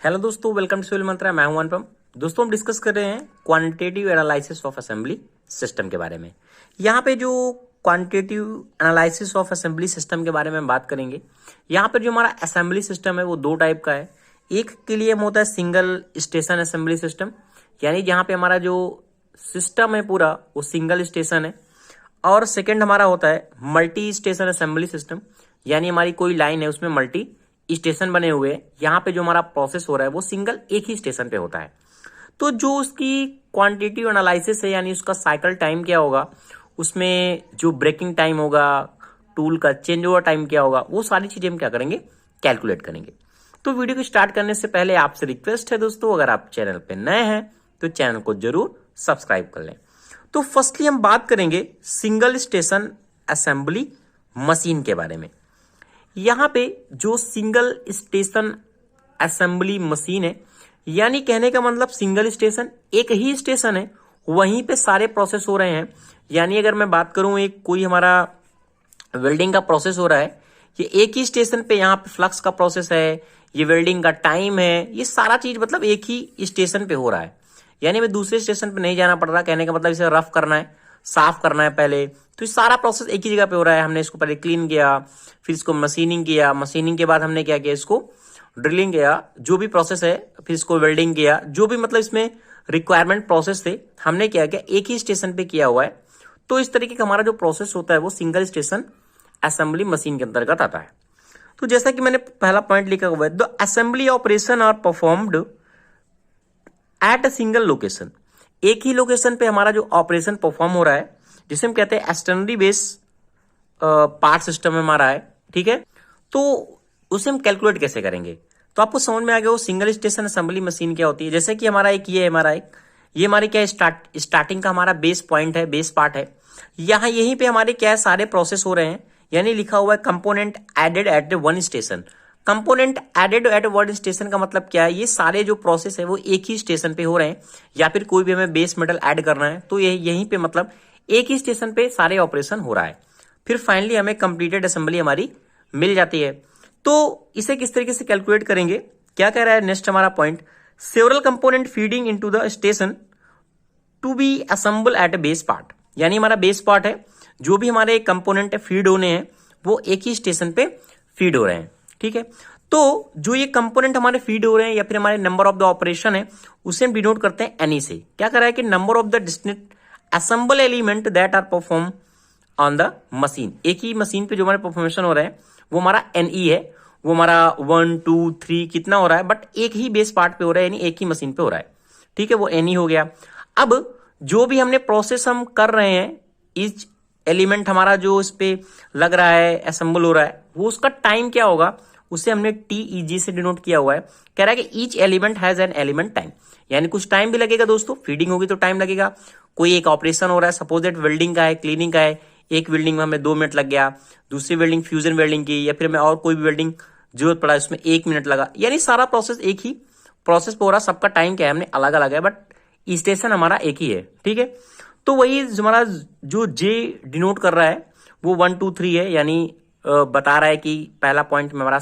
Hello दोस्तों, welcome to civil मंत्रा। मैं हूं अनुपम। दोस्तों, हम डिस्कस कर रहे हैं quantitative analysis of assembly system के बारे में। यहाँ पे जो quantitative analysis of assembly system के बारे में हम बात करेंगे। यहाँ पर जो हमारा असेंबली सिस्टम है वो दो टाइप का है। एक के लिए होता है सिंगल स्टेशन असेंबली सिस्टम, यानी जहाँ पे हमारा जो सिस्टम है पूरा वो सिंगल स्टेशन है। और सेकेंड हमारा होता है मल्टी स्टेशन असेंबली सिस्टम, यानी हमारी कोई लाइन है उसमें मल्टी स्टेशन बने हुए हैं। यहाँ पे जो हमारा प्रोसेस हो रहा है वो सिंगल एक ही स्टेशन पे होता है। तो जो उसकी क्वांटिटेटिव एनालिसिस है, यानी उसका साइकिल टाइम क्या होगा, उसमें जो ब्रेकिंग टाइम होगा, टूल का चेंज ओवर टाइम क्या होगा, वो सारी चीजें हम क्या करेंगे, कैलकुलेट करेंगे। तो वीडियो को स्टार्ट करने से पहले आपसे रिक्वेस्ट है दोस्तों, अगर आप चैनल पे नए हैं तो चैनल को जरूर सब्सक्राइब कर लें। तो फर्स्टली हम बात करेंगे सिंगल स्टेशन असेंबली मशीन के बारे में। यहां पे जो सिंगल स्टेशन असेंबली मशीन है, यानी कहने का मतलब सिंगल स्टेशन, एक ही स्टेशन है, वहीं पे सारे प्रोसेस हो रहे हैं। यानी अगर मैं बात करूं, एक कोई हमारा वेल्डिंग का प्रोसेस हो रहा है, ये एक ही स्टेशन पे, यहाँ पे फ्लक्स का प्रोसेस है, ये वेल्डिंग का टाइम है, ये सारा चीज मतलब एक ही स्टेशन पे हो रहा है। यानी मैं दूसरे स्टेशन पे नहीं जाना पड़ रहा। कहने का मतलब इसे रफ करना है, साफ करना है पहले, तो ये सारा प्रोसेस एक ही जगह पे हो रहा है। हमने इसको पहले क्लीन किया, फिर इसको मशीनिंग किया, मशीनिंग के बाद हमने क्या किया, इसको ड्रिलिंग किया, जो भी प्रोसेस है, फिर इसको वेल्डिंग किया, जो भी मतलब इसमें रिक्वायरमेंट प्रोसेस थे हमने क्या किया, एक ही स्टेशन पे किया हुआ है। तो इस तरीके का हमारा जो प्रोसेस होता है वो सिंगल स्टेशन असेंबली मशीन के अंतर्गत आता है। तो जैसा कि मैंने पहला पॉइंट लिखा हुआ है, the assembly operation are performed at a single location. एक ही लोकेशन पे हमारा जो ऑपरेशन परफॉर्म हो रहा है, जिसे हम कहते हैं एक्सटर्नली बेस पार्ट सिस्टम में हमारा है, ठीक है। तो उसे हम कैलकुलेट कैसे करेंगे, तो आपको समझ में आ गया वो सिंगल स्टेशन असेंबली मशीन क्या होती है। जैसे कि हमारा एक ये है, ये हमारी क्या स्टार्टिंग का हमारा बेस पॉइंट है, बेस पार्ट है। यहाँ यहीं पे हमारे क्या है, सारे प्रोसेस हो रहे हैं। यानी लिखा हुआ है component added at one station. Component added at one station का मतलब क्या है, ये सारे जो प्रोसेस है वो एक ही स्टेशन पे हो रहे हैं, या फिर कोई भी हमें बेस मेटल ऐड करना है तो यहीं पे मतलब एक ही स्टेशन पे सारे ऑपरेशन हो रहा है। फिर फाइनली हमें कंप्लीटेड असेंबली हमारी मिल जाती है। तो इसे किस तरीके से कैलकुलेट करेंगे, क्या कह रहा है नेक्स्ट हमारा point, several component feeding into the station to be assemble at a base part. यानी हमारा बेस पार्ट है, जो भी हमारे कंपोनेंट फीड होने हैं वो एक ही स्टेशन पे फीड हो रहे हैं, ठीक है। तो जो ये कंपोनेंट हमारे फीड हो रहे हैं या फिर हमारे नंबर ऑफ द ऑपरेशन है, उसे हम डिनोट करते हैं एनी से। क्या कर रहा है कि number of the distinct assemble element that are perform on the machine. एक ही मशीन पे जो हमारे परफॉर्मेशन हो रहे हैं वो हमारा एनई है, वो हमारा 1 2 3 कितना हो रहा है, बट एक ही बेस पार्ट पे हो रहा है, यानी एक ही मशीन पे हो रहा है, ठीक है। वो एनई हो गया। अब जो भी हमने प्रोसेस हम कर रहे हैं, इस एलिमेंट हमारा जो इस पे लग रहा है, असेंबल हो रहा है, वो उसका टाइम क्या होगा, उसे हमने TEG से डिनोट किया हुआ है। कह रहा है कि each element has an element time, यानी कुछ टाइम भी लगेगा दोस्तों, फीडिंग होगी तो टाइम लगेगा। कोई एक ऑपरेशन हो रहा है, सपोज दैट वेल्डिंग का है, क्लीनिंग का है, एक वेल्डिंग में हमें 2 मिनट लग गया, दूसरी वेल्डिंग फ्यूजन वेल्डिंग की, या फिर हमें और कोई भी वेल्डिंग जरूरत पड़ा उसमें 1 मिनट लगा। यानी सारा प्रोसेस एक ही प्रोसेस पे हो रहा, सबका टाइम क्या है हमने अलग अलग है, बट स्टेशन हमारा एक ही है, ठीक है। तो वही हमारा जो J डिनोट कर रहा है वो 1 2 3 है, यानी बता रहा है कि पहला पॉइंट में हमारा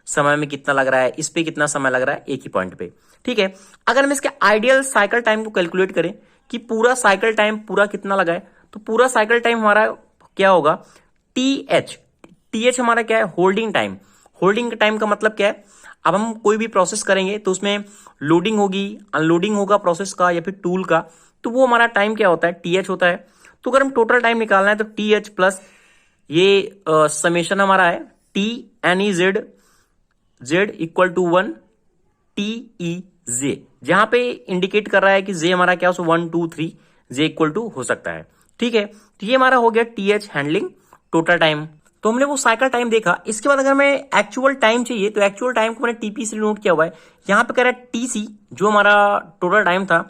समय में कितना लग रहा है, इस पे कितना समय लग रहा है एक ही पॉइंट पे, ठीक है। अगर हम इसके आइडियल साइकिल टाइम को कैलकुलेट करें कि पूरा साइकिल टाइम पूरा कितना लगा है, तो पूरा साइकिल टाइम हमारा क्या होगा, TH हमारा क्या है, होल्डिंग टाइम। होल्डिंग टाइम का मतलब क्या है, अब हम कोई भी प्रोसेस करेंगे तो उसमें लोडिंग होगी, अनलोडिंग होगा प्रोसेस का या फिर टूल का, तो वो हमारा टाइम क्या होता है, TH होता है। तो अगर हम टोटल टाइम निकालना है तो TH प्लस ये समेशन हमारा है TNEZ इक्वल टू 1 TEJ, जहां पे इंडिकेट कर रहा है कि J हमारा क्या, 1 2 3 J इक्वल टू हो सकता है, ठीक है। तो ये हमारा हो गया TH हैंडलिंग टोटल टाइम। तो हमने वो साइकिल टाइम देखा। इसके बाद अगर हमें एक्चुअल टाइम चाहिए तो एक्चुअल टाइम को मैंने TP से नोट किया हुआ है। यहाँ पे कह रहा है TC जो हमारा टोटल टाइम था,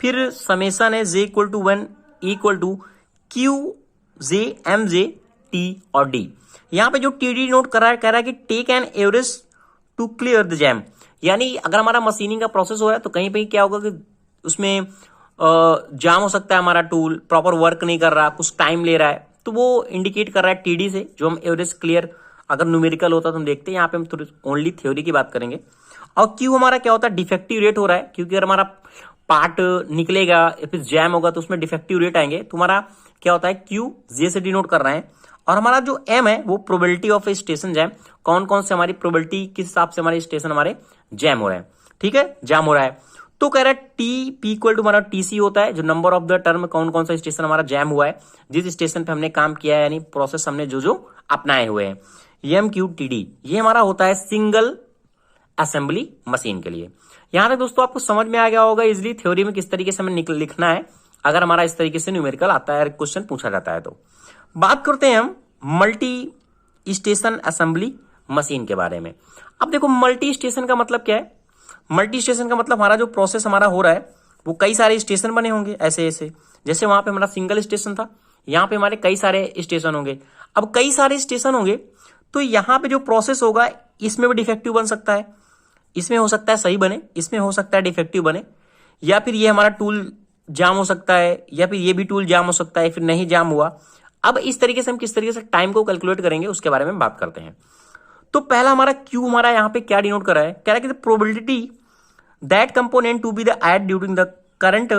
फिर समेशन है J equal to 1 equal to QJ MJ T और D। यहाँ पे जो TD नोट कर रहा है, कह रहा है कि take an average to clear the jam. यानी अगर हमारा मशीनिंग का प्रोसेस हो रहा है तो कहीं पे क्या होगा कि उसमें जाम हो सकता है, हमारा टूल प्रॉपर वर्क नहीं कर रहा, कुछ टाइम ले रहा है, तो वो इंडिकेट कर रहा है TD से, जो हम एवरेज क्लियर अगर न्यूमेरिकल होता तो हम देखते हैं। यहाँ पे हम ओनली थ्योरी की बात करेंगे। और क्यू हमारा क्या होता है, डिफेक्टिव रेट हो रहा है, क्योंकि अगर हमारा पार्ट निकलेगा या फिर जैम होगा तो उसमें डिफेक्टिव रेट आएंगे। तो हमारा क्या होता है, क्यू जे से डिनोट कर रहे हैं। और हमारा जो एम है वो probability of A station jam, कौन कौन से हमारी प्रोबेबिलिटी किस हिसाब से हमारे स्टेशन हमारे जैम हो रहे हैं, ठीक है, जाम हो रहा है। तो कह रहा है टी पी इक्वल टू हमारा टीसी होता है, जो नंबर ऑफ द टर्म, कौन कौन सा स्टेशन हमारा जैम हुआ है, जिस स्टेशन पे हमने काम किया है, यानी प्रोसेस हमने जो जो अपनाए हुए हैं। एम क्यू टी डी ये हमारा होता है सिंगल असेंबली मशीन के लिए। यहां तक दोस्तों आपको समझ में आ गया होगा इजिली थ्योरी में किस तरीके से हमें लिखना है अगर हमारा इस तरीके से न्यूमेरिकल आता है, क्वेश्चन पूछा जाता है। तो बात करते हैं हम मल्टी स्टेशन असेंबली मशीन के बारे में। अब देखो मल्टी स्टेशन का मतलब क्या है, मल्टी स्टेशन का मतलब हमारा जो प्रोसेस हमारा हो रहा है वो कई सारे स्टेशन बने होंगे ऐसे ऐसे, जैसे वहां पे हमारा सिंगल स्टेशन था, यहाँ पे हमारे कई सारे स्टेशन होंगे। अब कई सारे स्टेशन होंगे तो यहाँ पे जो प्रोसेस होगा इसमें भी डिफेक्टिव बन सकता है, इसमें हो सकता है सही बने, इसमें हो सकता है डिफेक्टिव बने, या फिर ये हमारा टूल जाम हो सकता है, या फिर ये भी टूल जाम हो सकता है, फिर नहीं जाम हुआ। अब इस तरीके से हम किस तरीके से टाइम को कैलकुलेट करेंगे उसके बारे में बात करते हैं। तो पहला हमारा क्यू हमारा यहाँ पे क्या डिनोट कर रहा है, कह रहा है कि probability that component to be the add during the current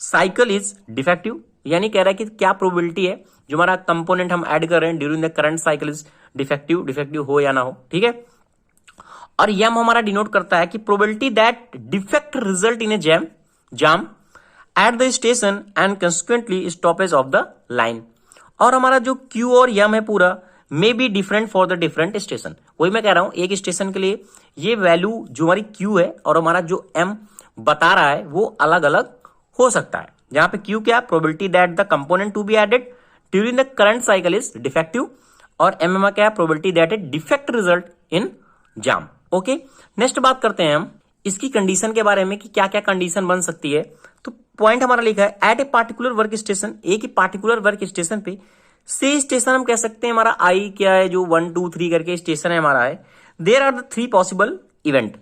cycle is defective, यानी कह रहा है कि क्या प्रोबेबिलिटी है जो हमारा कंपोनेंट हम ऐड कर रहे हैं during the current cycle is defective, defective हो या ना हो, ठीक है। और यम हमारा डिनोट करता है कि probability that defect result in A jam eight the station and consequently stoppage of the line. और हमारा जो क्यू और यम है पूरा may be different for the different station, वही मैं कह रहा हूं एक स्टेशन के लिए ये वैल्यू जो हमारी क्यू है और हमारा जो एम बता रहा है वो अलग अलग हो सकता है। जहां पे क्यू क्या, probability that the component to be added during the current cycle is defective, और एम में क्या है, probability that a defect result in jam. Okay, next बात करते हैं हम इसकी कंडीशन के बारे में कि क्या क्या कंडीशन बन सकती है। तो पॉइंट हमारा लिखा है at a particular work station, एक ही पार्टिकुलर वर्क स्टेशन पे से स्टेशन हम कह सकते हैं हमारा आई क्या है, जो 1 2 3 करके स्टेशन है हमारा है। There are the 3 possible event,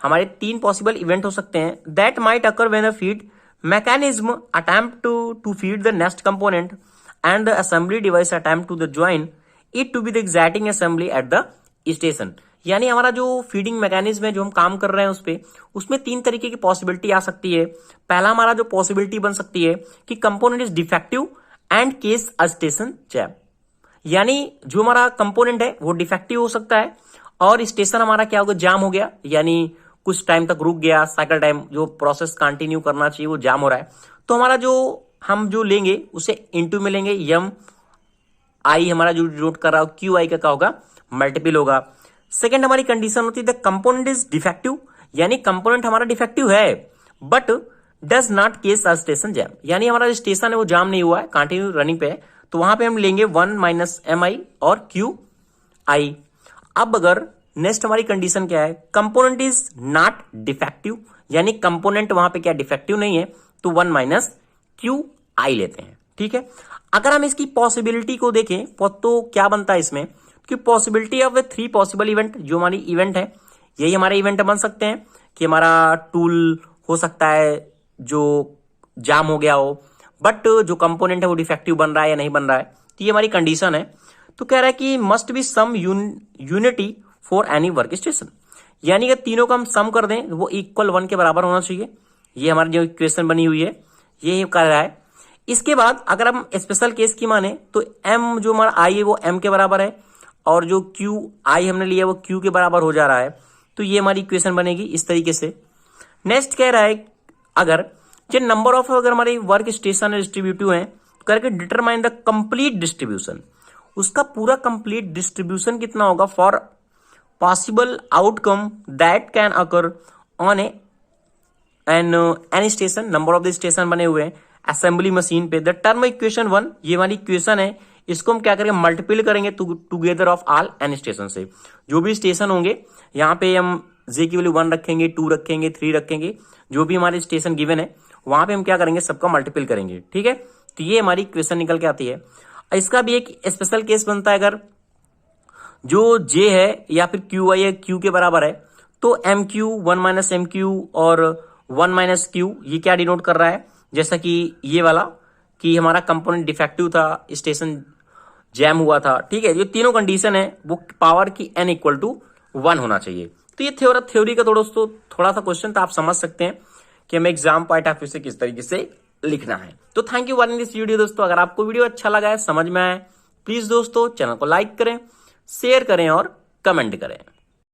हमारे 3 पॉसिबल इवेंट हो सकते हैं that might occur when the feed mechanism attempt to feed the next component and the assembly device attempt to the join it to be the exacting assembly at the station. यानी हमारा जो feeding mechanism है जो हम काम कर रहे हैं उस पे, उसमें 3 तरीके की पॉसिबिलिटी आ सकती है। पहला हमारा जो पॉसिबिलिटी बन सकती है कि component is defective and case a station jam, यानी जो हमारा कंपोनेंट है वो डिफेक्टिव हो सकता है और स्टेशन हमारा क्या होगा, जाम हो गया, यानी कुछ टाइम तक रुक गया, साइकिल टाइम जो प्रोसेस कंटिन्यू करना चाहिए वो जाम हो रहा है। तो हमारा जो हम जो लेंगे उसे इनटू में लेंगे, यम आई हमारा जो डिनोट कर रहा है क्यू आई का क्या होगा, मल्टीपल होगा। सेकेंड हमारी कंडीशन होती है द कंपोनेंट इज डिफेक्टिव, यानी कंपोनेंट हमारा डिफेक्टिव है but does not case a station jam, यानी हमारा स्टेशन है वो जाम नहीं हुआ है, कंटिन्यू रनिंग पे है। तो वहां पे हम लेंगे 1 माइनस एम आई और क्यू आई। अब अगर नेक्स्ट हमारी कंडीशन क्या है, कंपोनेंट इज नॉट डिफेक्टिव, यानी कंपोनेंट वहां पे क्या डिफेक्टिव नहीं है, तो 1 माइनस क्यू आई लेते हैं, ठीक है। अगर हम इसकी पॉसिबिलिटी को देखें तो क्या बनता है इसमें कि पॉसिबिलिटी ऑफ 3 पॉसिबल इवेंट, जो हमारी इवेंट है यही हमारे इवेंट बन सकते हैं कि हमारा टूल हो सकता है जो जाम हो गया हो बट जो कंपोनेंट है वो डिफेक्टिव बन रहा है या नहीं बन रहा है। तो ये हमारी कंडीशन है। तो कह रहा है कि must be sum unity for any work station, यानी कि तीनों का हम सम कर दें वो इक्वल 1 के बराबर होना चाहिए। ये हमारी जो इक्वेशन बनी हुई है ये कर रहा है। इसके बाद अगर हम स्पेशल केस की माने तो एम जो हमारा आई है वो एम के बराबर है और जो क्यू आई हमने लिया वो क्यू के बराबर हो जा रहा है। तो ये हमारी इक्वेशन बनेगी इस तरीके से। नेक्स्ट कह रहा है अगर जो नंबर ऑफ अगर हमारे वर्क स्टेशन डिस्ट्रीब्यूटिव है करके डिटरमाइन द कंप्लीट डिस्ट्रीब्यूशन, उसका पूरा कंप्लीट डिस्ट्रीब्यूशन कितना होगा for possible outcome that can occur on any station, number of the station बने हुए हैं असेंबली मशीन पे। द टर्म इक्वेशन 1 ये हमारी इक्वेशन है, इसको हम क्या करेंगे मल्टीपल करेंगे together of all N station से। जो भी स्टेशन होंगे यहाँ पे हम जे की वैल्यू 1 रखेंगे, 2 रखेंगे, 3 रखेंगे, जो भी हमारे स्टेशन गिवन है वहां पे हम क्या करेंगे सबका मल्टीपल करेंगे, ठीक है। तो ये हमारी इक्वेशन निकल के आती है। इसका भी एक स्पेशल केस बनता है अगर जो जे है या फिर क्यू आई है क्यू के बराबर है तो M Q 1 minus M Q और 1 माइनस क्यू ये क्या डिनोट कर रहा है, जैसा कि ये वाला कि हमारा कंपोनेंट डिफेक्टिव था, स्टेशन जैम हुआ था, ठीक है। ये तीनों कंडीशन है वो पावर की n इक्वल टू 1 होना चाहिए। तो ये थ्योरी का दोस्तों थोड़ा सा क्वेश्चन था, आप समझ सकते हैं कि हमें एग्जाम पॉइंट ऑफ व्यू से किस तरीके से लिखना है। तो thank you watching this video दोस्तों। अगर आपको वीडियो अच्छा लगा है, समझ में आए, प्लीज दोस्तों चैनल को लाइक करें, शेयर करें और कमेंट करें।